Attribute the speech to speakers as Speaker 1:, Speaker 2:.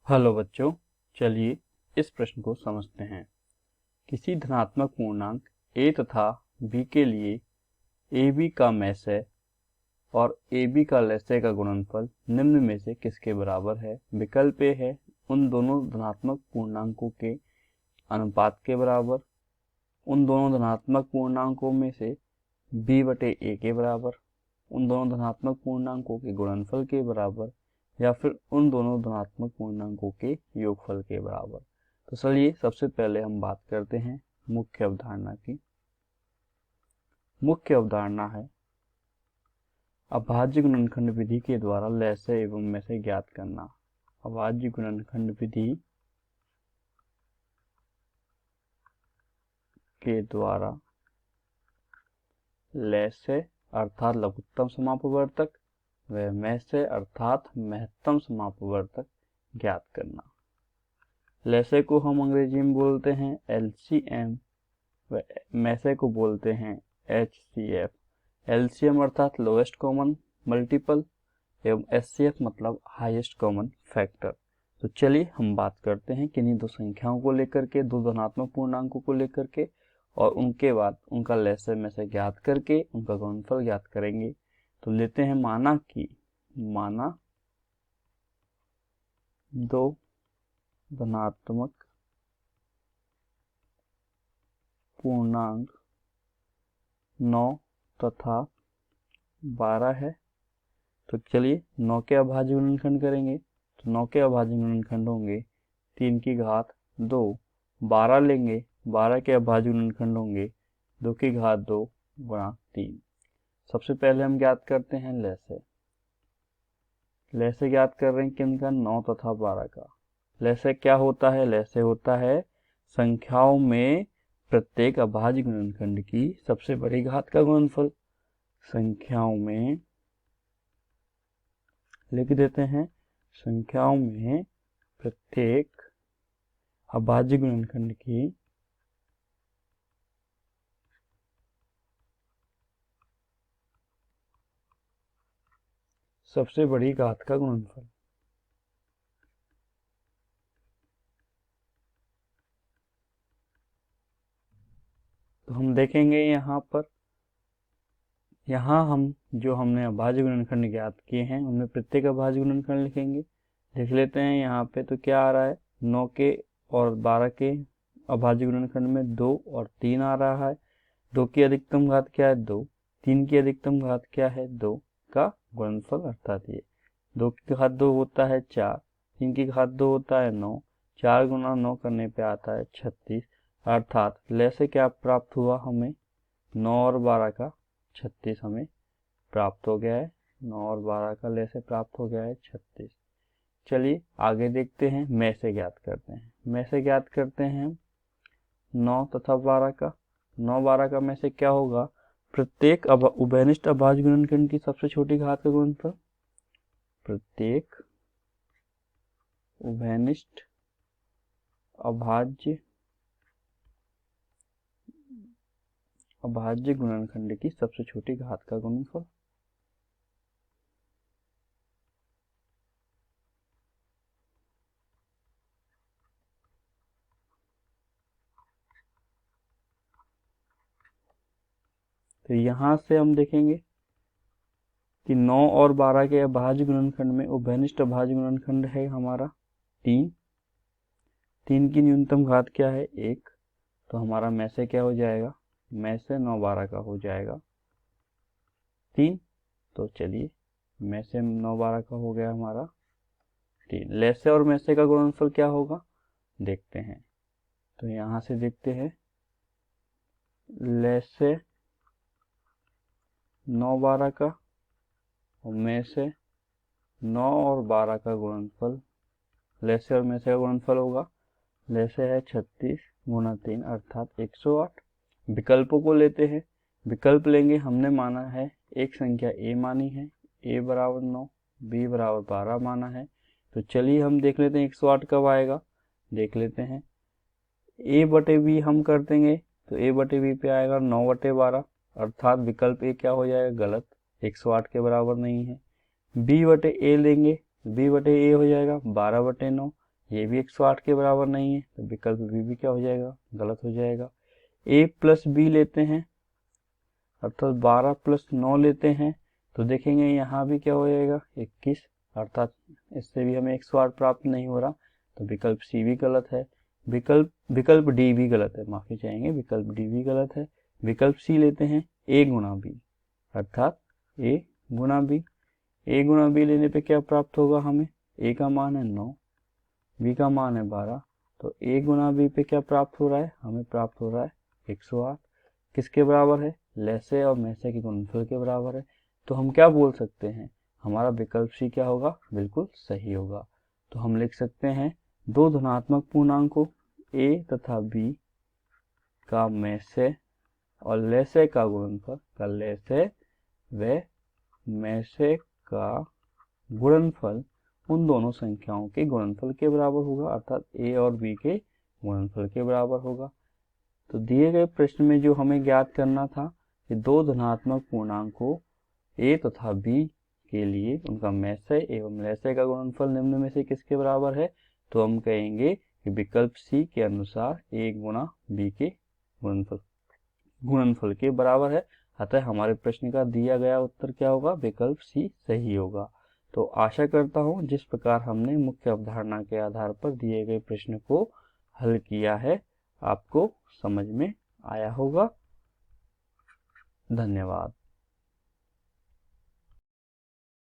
Speaker 1: Hello बच्चों, चलिए इस प्रश्न को समझते हैं। किसी धनात्मक पूर्णांक a तथा b के लिए ab का मैसे और ab का लैसे का गुणनफल निम्न में से किसके बराबर है। विकल्प ए है उन दोनों धनात्मक पूर्णांकों के अनुपात के बराबर, उन दोनों धनात्मक पूर्णांकों में से b बटे a के बराबर, उन दोनों धनात्मक पूर्णांकों के गुणनफल के बराबर, या फिर उन दोनों धनात्मक पूर्णांकों के योगफल के बराबर। तो चलिए सबसे पहले हम बात करते हैं मुख्य अवधारणा की। मुख्य अवधारणा है अभाज्य गुणनखंड विधि के द्वारा लैसे एवं मैसे ज्ञात करना। अभाज्य गुणनखंड विधि के द्वारा लैसे अर्थात लघुत्तम समापवर्तक व मैसे अर्थात महत्तम समापवर्तक ज्ञात करना। लैसे को हम अंग्रेजी में बोलते हैं LCM व मैसे को बोलते हैं HCF। LCM अर्थात लोएस्ट कॉमन मल्टीपल एवं HCF मतलब हाईएस्ट कॉमन फैक्टर। तो चलिए हम बात करते हैं किन्हीं दो संख्याओं को लेकर के, दो धनात्मक पूर्णांकों को लेकर के, और उनके बाद उनका लैसे मैसे ज्ञात करके उनका गुणनफल ज्ञात करेंगे। तो लेते हैं माना दो धनात्मक पूर्णांक 9 तथा 12 है। तो चलिए 9 के अभाज्य गुणनखंड करेंगे। तो 9 के अभाज्य गुणनखंड होंगे 3 की घात 2। 12 लेंगे, 12 के अभाज्य गुणनखंड होंगे 2 की घात 2 गुणा 3। सबसे पहले हम ज्ञात करते हैं लैसे ज्ञात कर रहे हैं किनका, 9 तथा 12 का। लैसे क्या होता है, लैसे होता है संख्याओं में प्रत्येक अभाज्य गुणनखंड की सबसे बड़ी घात का गुणनफल। संख्याओं में लिख देते हैं, संख्याओं में प्रत्येक अभाज्य गुणनखंड की सबसे बड़ी घात का गुणनफल। तो हम देखेंगे यहाँ हम जो हमने अभाज्य गुणनखंड ज्ञात किए हैं उनमें प्रत्येक अभाज्य गुणनखंड लिखेंगे। लिख लेते हैं यहाँ पे। तो क्या आ रहा है, 9 के और 12 के अभाज्य गुणनखंड में 2 और 3 आ रहा है। 2 की अधिकतम घात क्या है, 2। 3 की अधिकतम घात क्या है, 2 का गुणनफल अर्थात ये 2 की घात 2 होता है 4, 3 की घात 2 होता है 9, 4 गुना 9 करने पे आता है 36। अर्थात लैसे क्या प्राप्त हुआ हमें, 9 और 12 का 36 हमें प्राप्त हो गया है। 9 और 12 का लैसे प्राप्त हो गया है 36। चलिए आगे देखते हैं, मैसे ज्ञात करते हैं। मैसे ज्ञात करते हैं 9 तथा 12 का। 9 12 का मैसे क्या होगा, प्रत्येक उभयनिष्ठ अभाज्य गुणनखंड की सबसे छोटी घात का गुणनफल। प्रत्येक उभयनिष्ठ अभाज्य गुणनखंड की सबसे छोटी घात का गुणनफल। तो यहां से हम देखेंगे कि 9 और 12 के अभाज्य गुणनखंड में उभयनिष्ठ अभाज्य गुणनखंड है हमारा 3। 3 की न्यूनतम घात क्या है, 1। तो हमारा मैसे क्या हो जाएगा, मैसे 9 12 का हो जाएगा 3। तो चलिए मैसे 9 12 का हो गया हमारा 3। लैसे और मैसे का गुणनफल क्या होगा देखते हैं। तो यहां से देखते हैं, लैसे 9 12 का और मैसे 9 और 12 का गुणनफल, लैसे और मैसे का गुणनफल होगा, लैसे है 36 गुना 3 अर्थात 108। विकल्पों को लेते हैं। विकल्प लेंगे, हमने माना है एक संख्या a मानी है, a बराबर 9, b बराबर 12 माना है। तो चलिए हम देख लेते हैं 108 कब आएगा, देख लेते हैं। a बटे b हम कर देंगे, तो a बटे b पे आएगा 9 बटे 12 अर्थात विकल्प a क्या हो जाएगा, गलत, 108 के बराबर नहीं है। b बटे a लेंगे, b बटे a हो जाएगा 12 बटे 9, ये भी 108 के बराबर नहीं है, तो विकल्प बी भी क्या हो जाएगा, गलत हो जाएगा। a प्लस बी लेते हैं अर्थात 12 प्लस 9 लेते हैं, तो देखेंगे यहाँ भी क्या हो जाएगा 21, अर्थात इससे भी हमें 108 प्राप्त नहीं हो रहा, तो विकल्प सी भी गलत है। विकल्प डी भी गलत है, माफी चाहेंगे, विकल्प डी भी गलत है। विकल्प सी लेते हैं ए गुना बी, अर्थात ए गुना बी। ए गुना बी लेने पे क्या प्राप्त होगा हमें, ए का मान है 9, बी का मान है 12, तो ए गुना बी पे क्या प्राप्त हो रहा है, हमें प्राप्त हो रहा है 108। किसके बराबर है, लैसे और मैसे के गुणनफल के बराबर है। तो हम क्या बोल सकते हैं, हमारा विकल्प सी क्या होगा, बिल्कुल सही होगा। तो हम लिख सकते हैं दो धनात्मक पूर्णांकों a तथा b का मैसे और लैसे का गुणनफल का लैसे व मैसे का गुणनफल उन दोनों संख्याओं के गुणनफल के बराबर होगा, अर्थात a और b के गुणनफल के बराबर होगा। तो दिए गए प्रश्न में जो हमें ज्ञात करना था कि दो धनात्मक पूर्णांकों a तथा b के लिए उनका मैसे एवं लैसे का गुणनफल निम्न में से किसके बराबर है, तो हम कहेंगे कि विकल्प सी के अनुसार a गुना b के गुणनफल के बराबर है। अतः हमारे प्रश्न का दिया गया उत्तर क्या होगा, विकल्प सी सही होगा। तो आशा करता हूँ जिस प्रकार हमने मुख्य अवधारणा के आधार पर दिए गए प्रश्न को हल किया है आपको समझ में आया होगा। धन्यवाद।